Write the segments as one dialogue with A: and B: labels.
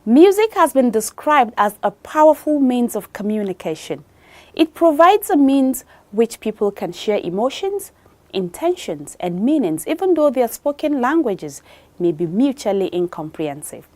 A: Music has been described as a powerful means of communication. It provides a means which people can share emotions, intentions, and meanings, even though their spoken languages may be mutually incomprehensive.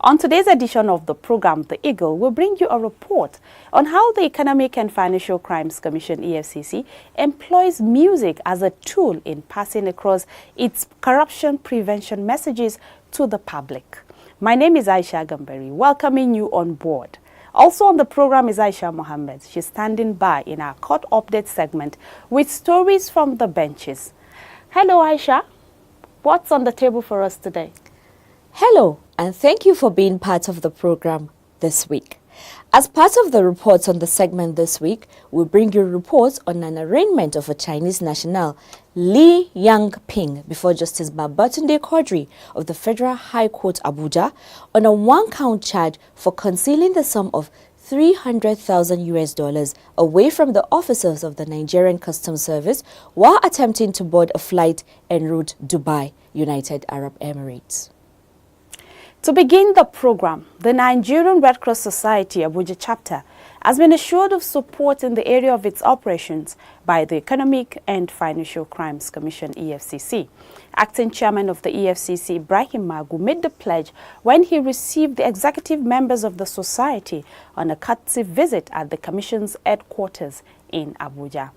A: On today's edition of the program, The Eagle will bring you a report on how the Economic and Financial Crimes Commission, EFCC, employs music as a tool in passing across its corruption prevention messages to the public. My name is Aisha Gambari, welcoming you on board. Also on the program is Aisha Mohammed. She's standing by in our court update segment with stories from the benches. Hello, Aisha. What's on the table for us today?
B: Hello, and thank you for being part of the program this week. As part of the reports on the segment this week, we'll bring you reports on an arraignment of a Chinese national, Li Yangping, before Justice Babatunde Quadri of the Federal High Court Abuja on a one-count charge for concealing the sum of $300,000 away from the officers of the Nigerian Customs Service while attempting to board a flight en route Dubai, United Arab Emirates.
A: To begin the program, the Nigerian Red Cross Society Abuja chapter has been assured of support in the area of its operations by the Economic and Financial Crimes Commission, EFCC. Acting chairman of the EFCC, Ibrahim Magu, made the pledge when he received the executive members of the society on a courtesy visit at the commission's headquarters in Abuja.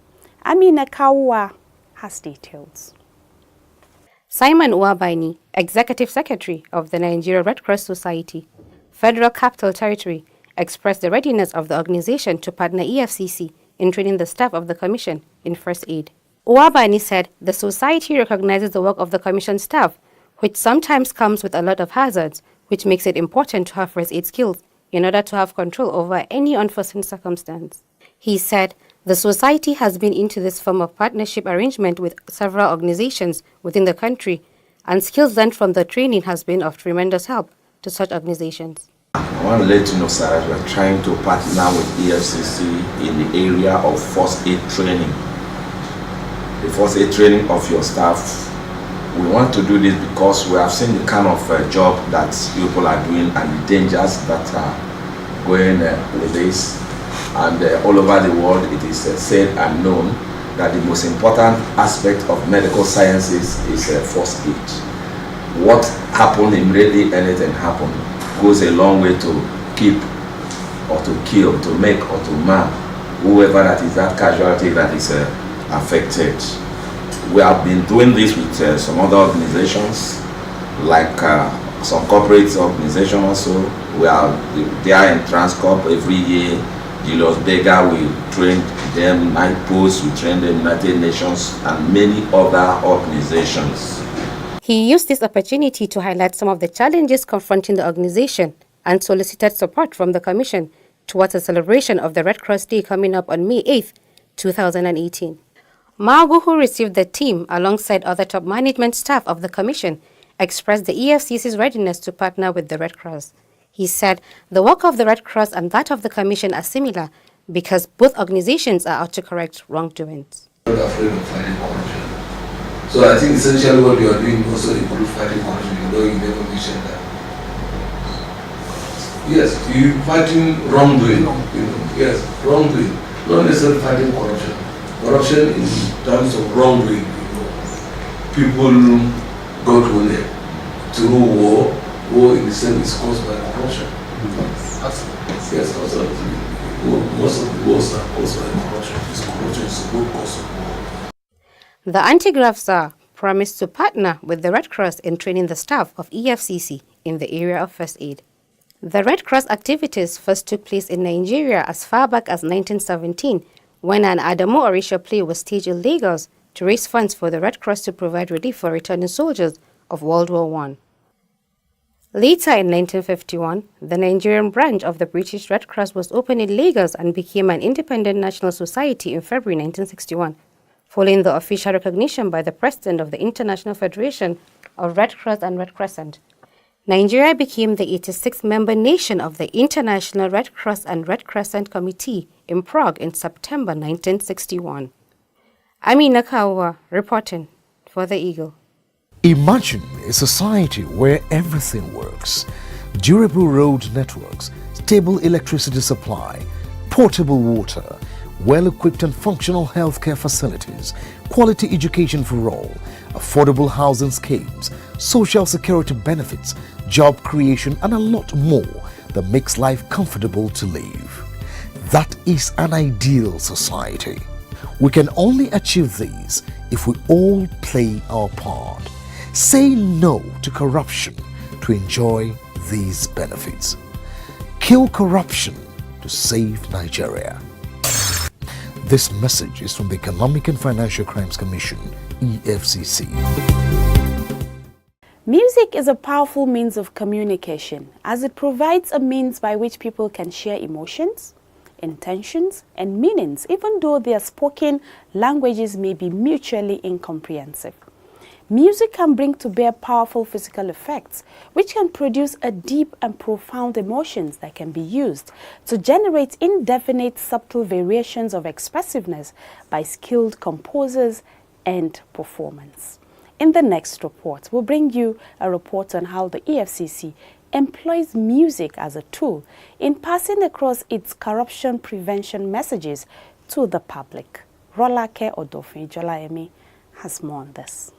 A: Amina Kawwa has details.
C: Simon Uwabani, Executive Secretary of the Nigerian Red Cross Society, Federal Capital Territory, expressed the readiness of the organization to partner EFCC in training the staff of the Commission in first aid. Uwabani said the society recognizes the work of the Commission staff, which sometimes comes with a lot of hazards, which makes it important to have first aid skills in order to have control over any unforeseen circumstance. He said the society has been into this form of partnership arrangement with several organizations within the country, and skills learned from the training has been of tremendous help to such organizations.
D: I want to let you know, sir, that we are trying to partner with EFCC in the area of first aid training. The first aid training of your staff. We want to do this because we have seen the kind of job that people are doing and the dangers that are going with this. And all over the world, it is said and known that the most important aspect of medical sciences is first aid. What happened immediately, anything happened, goes a long way to keep or to kill, to make or to man whoever that is that casualty that is affected. We have been doing this with some other organizations, like some corporate organizations also. We are there in Transcorp every year. Julius Berger, we trained them, Night Post, we trained the United Nations, and many other organizations.
C: He used this opportunity to highlight some of the challenges confronting the organization and solicited support from the Commission towards a celebration of the Red Cross Day coming up on May 8, 2018. Magu, who received the team alongside other top management staff of the Commission, expressed the EFCC's readiness to partner with the Red Cross. He said the work of the Red Cross and that of the Commission are similar because both organizations are out to correct wrongdoings.
E: Not afraid of fighting corruption. So I think essentially what you are doing also includes fighting corruption. You never mentioned that. Yes, you fighting wrongdoing. Yes, wrongdoing. Not necessarily fighting corruption. Corruption in terms of wrongdoing. People go through war. War in the sense is caused by corruption. Yes, absolutely. Most of the wars are caused by corruption. Corruption is the root cause of war.
C: The anti-grafts are promised to partner with the Red Cross in training the staff of EFCC in the area of first aid. The Red Cross activities first took place in Nigeria as far back as 1917, when an Adamu Orisha play was staged in Lagos to raise funds for the Red Cross to provide relief for returning soldiers of World War I. Later in 1951, the Nigerian branch of the British Red Cross was opened in Lagos and became an independent national society in February 1961, following the official recognition by the President of the International Federation of Red Cross and Red Crescent. Nigeria became the 86th member nation of the International Red Cross and Red Crescent Committee in Prague in September 1961. Amina Kawa reporting for The Eagle.
F: Imagine a society where everything works. Durable road networks, stable electricity supply, portable water, well-equipped and functional healthcare facilities, quality education for all, affordable housing schemes, social security benefits, job creation and a lot more that makes life comfortable to live. That is an ideal society. We can only achieve these if we all play our part. Say no to corruption to enjoy these benefits. Kill corruption to save Nigeria. This message is from the Economic and Financial Crimes Commission, EFCC.
A: Music is a powerful means of communication as it provides a means by which people can share emotions, intentions, and meanings even though their spoken languages may be mutually incomprehensive. Music can bring to bear powerful physical effects, which can produce a deep and profound emotions that can be used to generate indefinite subtle variations of expressiveness by skilled composers and performers. In the next report, we'll bring you a report on how the EFCC employs music as a tool in passing across its corruption prevention messages to the public. Rolake Odofin Jolaemi has more on this.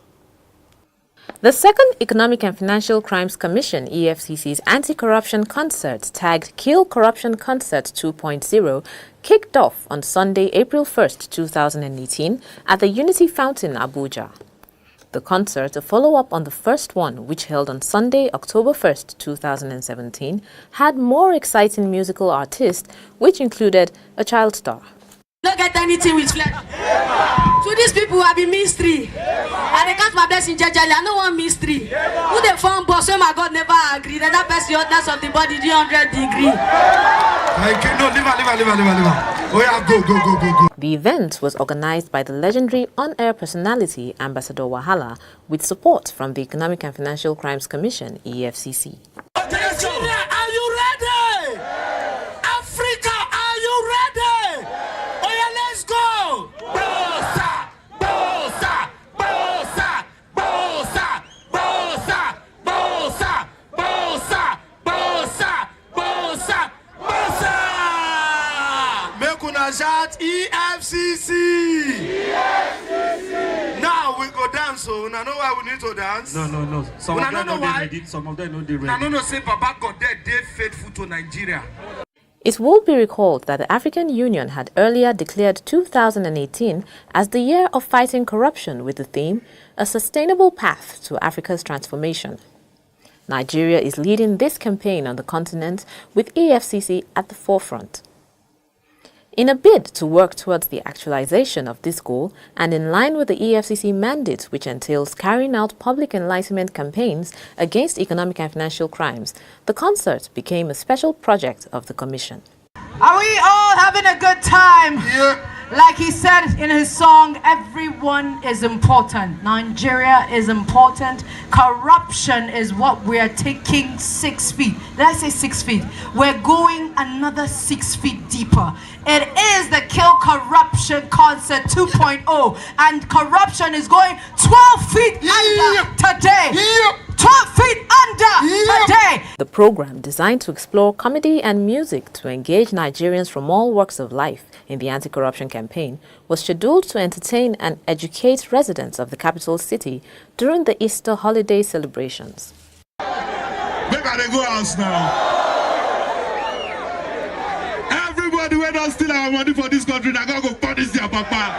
B: The second Economic and Financial Crimes Commission, EFCC's anti-corruption concert, tagged Kill Corruption Concert 2.0, kicked off on Sunday, April 1st, 2018 at the Unity Fountain, Abuja. The concert, a follow-up on the first one, which held on Sunday, October 1st, 2017, had more exciting musical artists, which included a child star.
G: Don't get anything with flesh. So these people have been mystery. And they can't my blessing jejely. I don't want mystery. Who they found boss when my God never agreed. That person hotness of the body 300 degree.
E: No, leave her. Oh yeah, go.
B: The event was organized by the legendary on-air personality Ambassador Wahala with support from the Economic and Financial Crimes Commission, EFCC.
G: Nigeria, are you ready? Africa, are you ready? Oh yeah, let's go. Bosa, bosa, bosa, bosa, bosa, bosa, bosa, bosa, bosa, bosa. Make una shout EFCC. Now we go dance. So now know why we need to dance.
H: No. Some of them know why. Some of them know they ready.
G: No, say Baba God they faithful to Nigeria.
B: It will be recalled that the African Union had earlier declared 2018 as the year of fighting corruption with the theme, A Sustainable Path to Africa's Transformation. Nigeria is leading this campaign on the continent with EFCC at the forefront. In a bid to work towards the actualization of this goal and in line with the EFCC mandate, which entails carrying out public enlightenment campaigns against economic and financial crimes, the concert became a special project of the Commission.
G: Are we all having a good time?
E: Yeah.
G: Like he said in his song, everyone is important. Nigeria is important. Corruption is what we are taking 6 feet. Did I say 6 feet? We're going another 6 feet deeper. It is the Kill Corruption Concert 2.0. And corruption is going 12 feet under today. 12 feet under today.
B: The program, designed to explore comedy and music to engage Nigerians from all walks of life in the anti-corruption campaign, was scheduled to entertain and educate residents of the capital city during the Easter holiday celebrations.
I: Make I go house now. Everybody who don't steal our money for this country, now go punish their papa.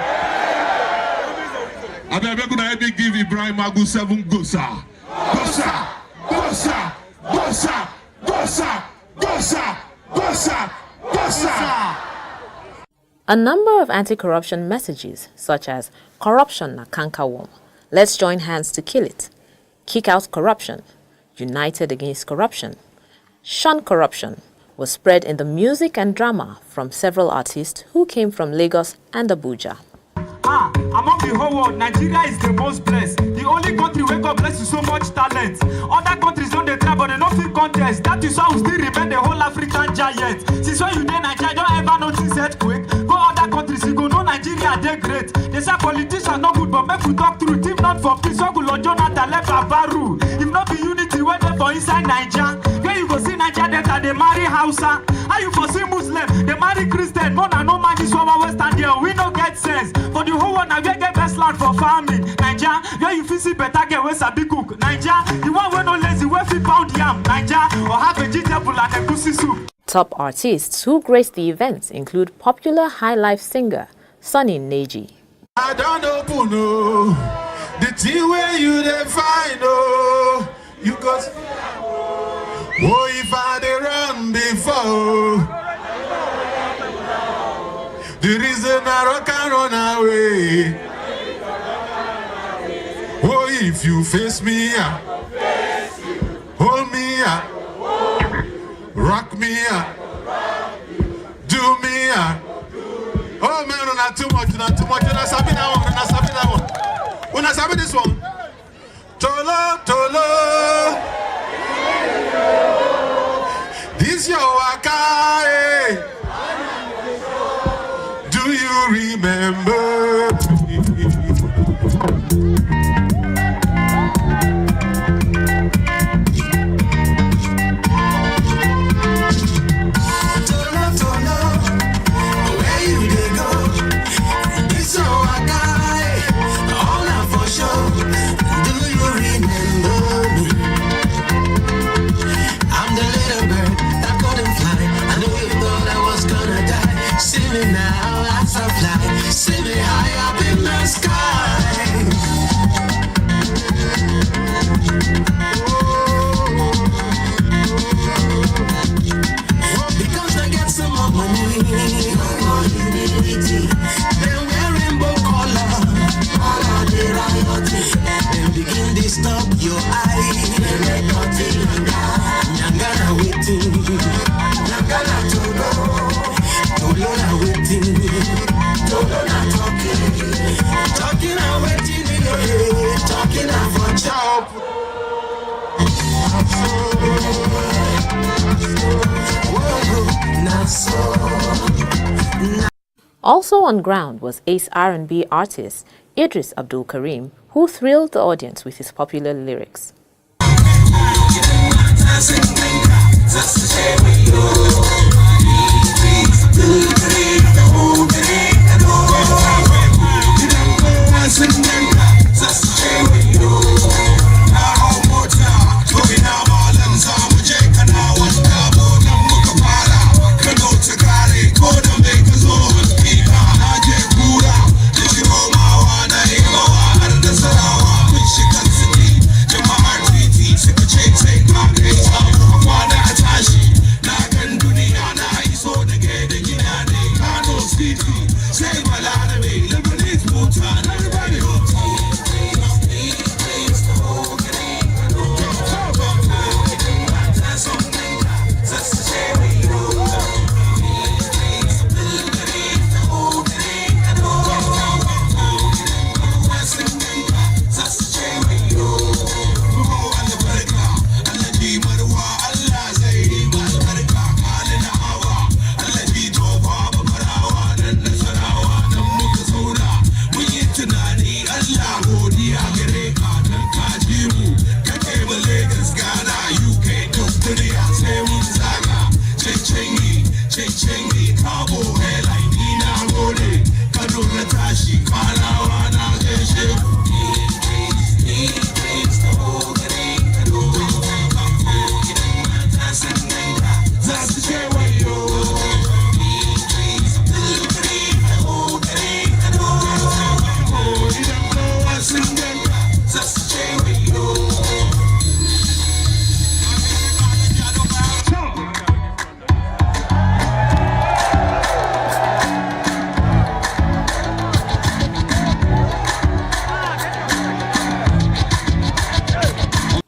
I: I beg you to help me give Ibrahim Magu 7 gosa. Gosa, gosa, gosa, gosa, gosa, gosa, gosa.
B: A number of anti-corruption messages, such as corruption na canker worm, let's join hands to kill it, kick out corruption, united against corruption. Shun Corruption was spread in the music and drama from several artists who came from Lagos and Abuja.
H: Among the whole world, Nigeria is the most blessed. The only country where God bless you so much talent. Other countries don't they try, but they don't feel contest. That is why we still remain the whole African giant. Since when you there, Nigeria, don't ever notice earthquake. Go other countries, you go know Nigeria, they're great. They say politicians not good, but make we talk truth. If not for peace, Ogulo Jonathan left Avaru. If not be unity, where they for inside Nigeria. Where you go see Nigeria, they marry Hausa. How you for see Muslim, they marry Christian. More than no man is over Western there. We no get sense. For the whole world, now we get best land for farming. Nigeria, where you feel see better get where sabi cook. Nigeria, the one where no lazy, where fit pound yam. Nigeria, or have vegetable and a pussy soup.
B: Top artists who graced the event include popular high-life singer Sunny Neji.
I: I don't open no the thing where you define no you got oh if I dey run before the reason I can run away oh if you face me hold me up rock me up do me up. Oh man, not too much, not too much. Una sabi that one, una sabi that one. Una sabi this one. Tolo, tolo. This your waka, eh? Do you remember?
B: Also on ground was ace R&B artist Idris Abdul Karim, who thrilled the audience with his popular lyrics.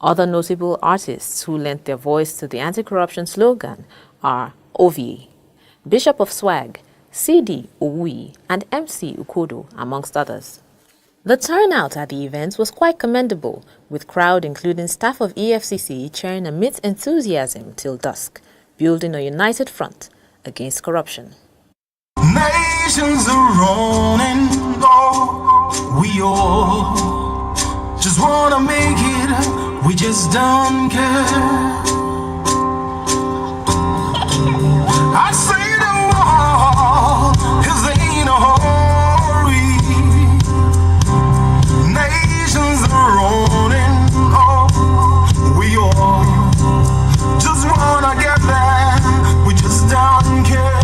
J: Other notable artists who lent their voice to the anti-corruption slogan are OVA, Bishop of Swag, CD Owui, and MC Ukodo, amongst others. The turnout at the event was quite commendable, with crowd including staff of EFCC cheering amidst enthusiasm till dusk, building a united front against corruption.
H: Nations are running, oh, we all just wanna make it, we just don't care. I say the wall, 'cause they ain't a hurry. Nations are running, oh, we all just wanna get there, we just don't care.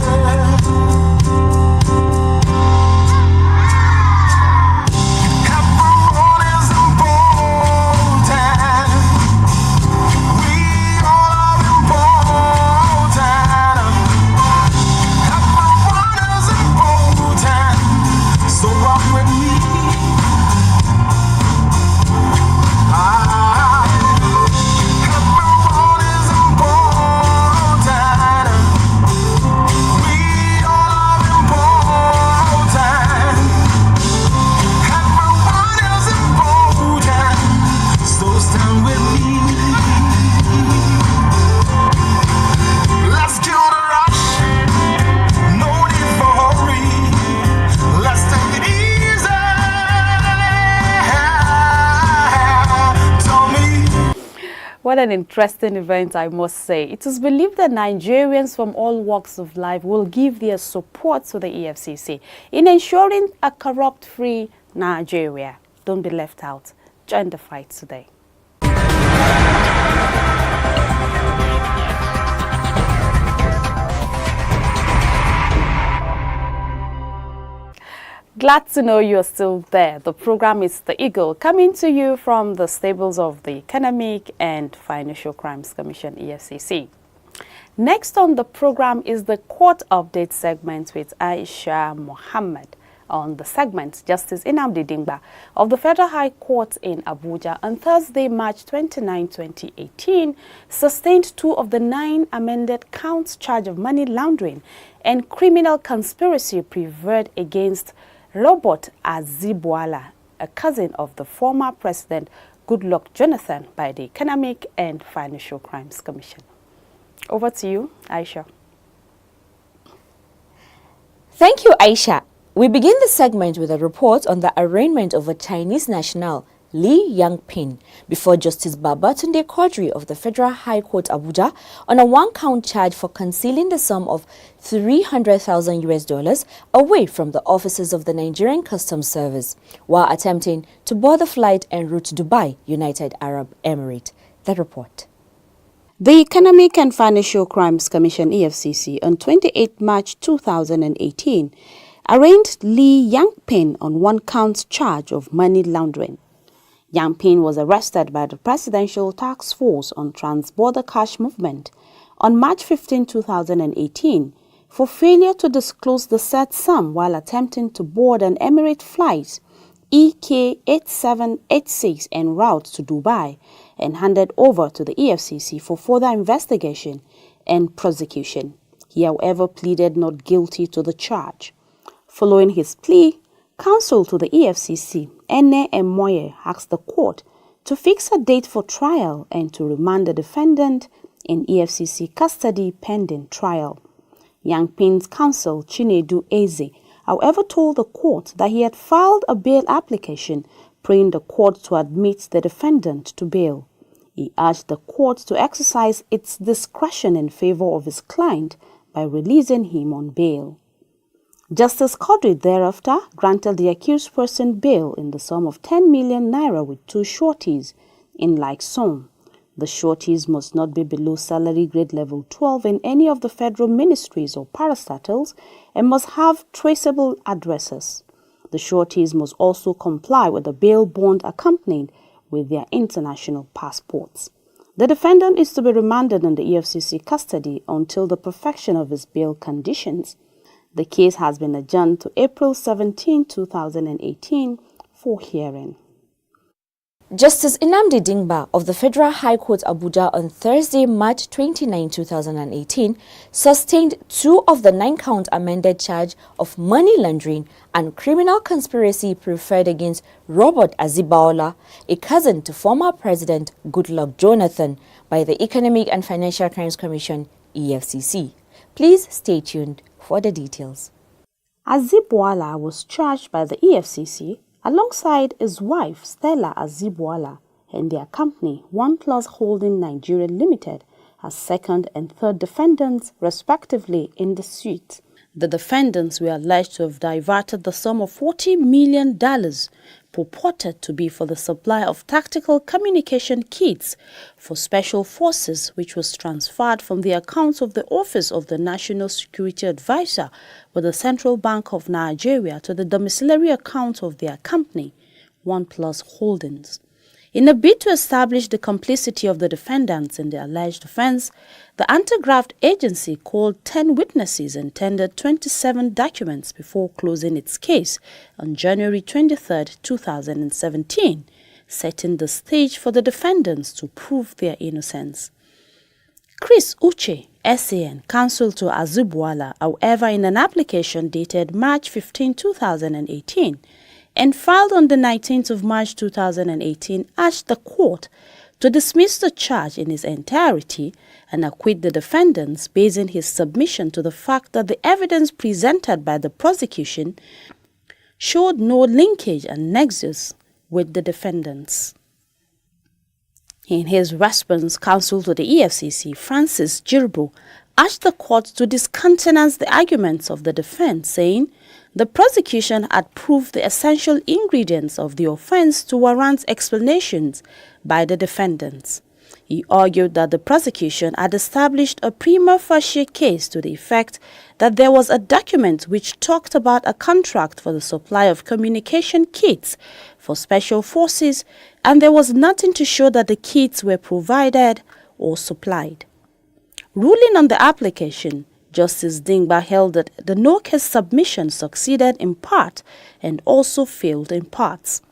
A: What an interesting event, I must say. It is believed that Nigerians from all walks of life will give their support to the EFCC in ensuring a corrupt-free Nigeria. Don't be left out. Join the fight today. Glad to know you're still there. The program is The Eagle, coming to you from the stables of the Economic and Financial Crimes Commission, EFCC. Next on the program is the Court Update segment with Aisha Mohammed. On the segment, Justice Nnamdi Dingba of the Federal High Court in Abuja on Thursday, March 29, 2018, sustained 2 of the 9 amended counts charge of money laundering and criminal conspiracy preferred against Robert Azibwala, a cousin of the former President Goodluck Jonathan, by the Economic and Financial Crimes Commission. Over to you, Aisha.
B: Thank you, Aisha. We begin the segment with a report on the arraignment of a Chinese national, Li Yangping, before Justice Babatunde Quadri of the Federal High Court Abuja on a 1-count charge for concealing the sum of $300,000 away from the offices of the Nigerian Customs Service while attempting to board the flight en route to Dubai, United Arab Emirates. The report.
A: The Economic and Financial Crimes Commission, EFCC, on 28 March 2018, arraigned Li Yangping on 1-count charge of money laundering. Yangping was arrested by the Presidential Task Force on Trans-Border Cash Movement on March 15, 2018 for failure to disclose the said sum while attempting to board an Emirate flight EK 8786 en route to Dubai, and handed over to the EFCC for further investigation and prosecution. He, however, pleaded not guilty to the charge. Following his plea, counsel to the EFCC, Ene Emoye, asked the court to fix a date for trial and to remand the defendant in EFCC custody pending trial. Yangping's counsel, Chinedu Eze, however, told the court that he had filed a bail application, praying the court to admit the defendant to bail. He urged the court to exercise its discretion in favor of his client by releasing him on bail. Justice Quadri thereafter granted the accused person bail in the sum of 10 million naira with 2 sureties in like sum. The sureties must not be below salary grade level 12 in any of the federal ministries or parastatals and must have traceable addresses. The sureties must also comply with the bail bond accompanied with their international passports. The defendant is to be remanded in the EFCC custody until the perfection of his bail conditions. The case has been adjourned to April 17, 2018 for hearing.
B: Justice Nnamdi Dingba of the Federal High Court Abuja on Thursday, March 29, 2018, sustained 2 of the 9-count amended charge of money laundering and criminal conspiracy preferred against Robert Azibaola, a cousin to former President Goodluck Jonathan, by the Economic and Financial Crimes Commission, EFCC. Please stay tuned for the details.
A: Azibuala was charged by the EFCC alongside his wife Stella Azibuala and their company OnePlus Holding Nigeria Limited as second and third defendants respectively in the suit. The defendants were alleged to have diverted the sum of $40 million purported to be for the supply of tactical communication kits for special forces, which was transferred from the accounts of the Office of the National Security Advisor with the Central Bank of Nigeria to the domiciliary account of their company, OnePlus Holdings. In a bid to establish the complicity of the defendants in the alleged offense, the anti-graft agency called 10 witnesses and tendered 27 documents before closing its case on January 23, 2017, setting the stage for the defendants to prove their innocence. Chris Uche, SAN, counsel to Azibuala, however, in an application dated March 15, 2018, and filed on the 19th of March 2018, urged the court to dismiss the charge in its entirety and acquit the defendants, basing his submission to the fact that the evidence presented by the prosecution showed no linkage and nexus with the defendants. In his response, counsel to the EFCC, Francis Jirbo, asked the court to discountenance the arguments of the defense, saying the prosecution had proved the essential ingredients of the offense to warrant explanations by the defendants. He argued that the prosecution had established a prima facie case to the effect that there was a document which talked about a contract for the supply of communication kits for special forces, and there was nothing to show that the kits were provided or supplied. Ruling on the application, Justice Dingba held that the no-case submission succeeded in part and also failed in parts.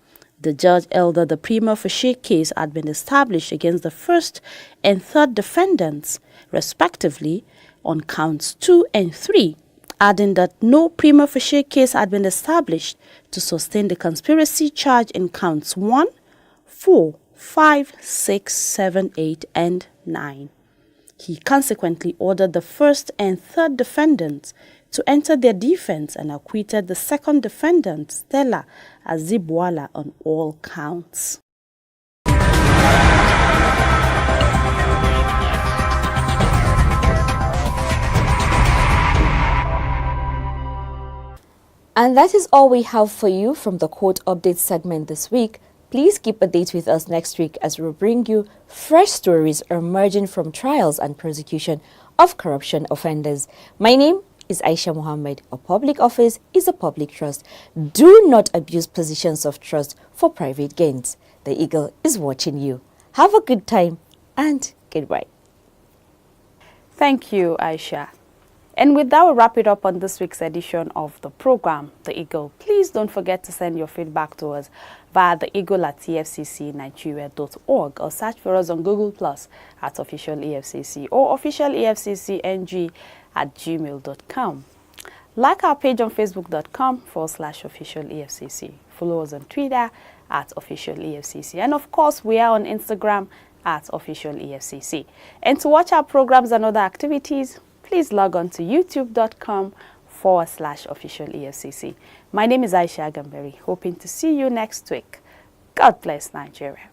A: The judge held that the prima facie case had been established against the first and third defendants, respectively, on counts 2 and 3, adding that no prima facie case had been established to sustain the conspiracy charge in counts 1, 4, 5, 6, 7, 8, and 9. He consequently ordered the first and third defendants to enter their defense and acquitted the second defendant, Stella Azibuala, on all counts.
B: And that is all we have for you from the Court Update segment this week. Please keep a date with us next week as we bring you fresh stories emerging from trials and prosecution of corruption offenders. My name is Aisha Muhammad. A public office is a public trust. Do not abuse positions of trust for private gains. The Eagle is watching you. Have a good time and goodbye.
A: Thank you, Aisha. And with that, we'll wrap it up on this week's edition of the program, The Eagle. Please don't forget to send your feedback to us via the Eagle at efccnigeria.org or search for us on Google Plus at Official EFCC or Official EFCCNG at gmail.com. Like our page on facebook.com/Official EFCC. Follow us on Twitter at Official EFCC. And of course, we are on Instagram at Official EFCC. And to watch our programs and other activities, please log on to youtube.com/Official EFCC. My name is Aisha Gambari, hoping to see you next week. God bless Nigeria.